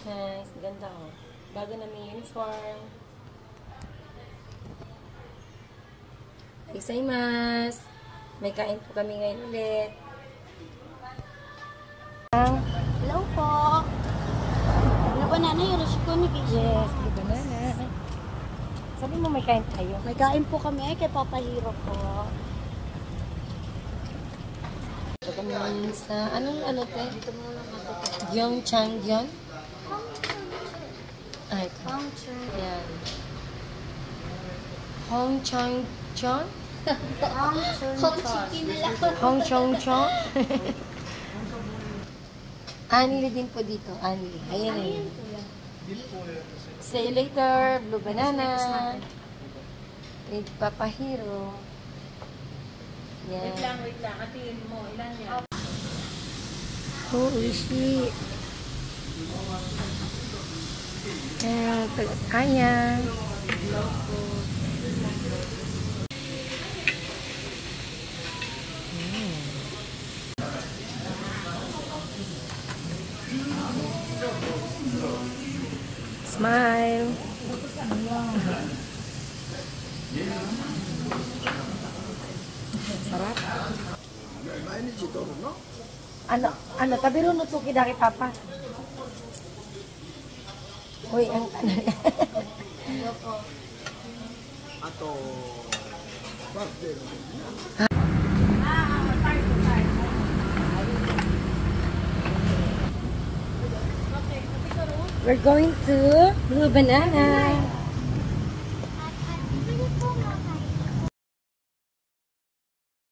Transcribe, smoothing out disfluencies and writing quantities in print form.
Nice. Ganda oh. Bago na may uniform. Isaimasu. May kain po kami ngayon ulit. Hello po. Ano ba na yung Roshiko ni Kisha? Yes, di banana. Sabi mo may kain tayo. May kain po kami ay kay Papa Hiro po. Ito kami sa, anong ano te? Gyeongchangjeon? Ay, ito. Ayan. Hongchangjeon? Hongchangjeon? Anli din po dito. Anli. Ayan eh. See you later. Blue banana. With Papa Hiro. Yan. Wait lang. Atiin mo. Ilan yan? Oh, uishi. Ayan. Smile. Sarap. Ano, tabiro no tsuki dari papa. Uy, ang ano. Ato, birthday. We're going to Blue Banana.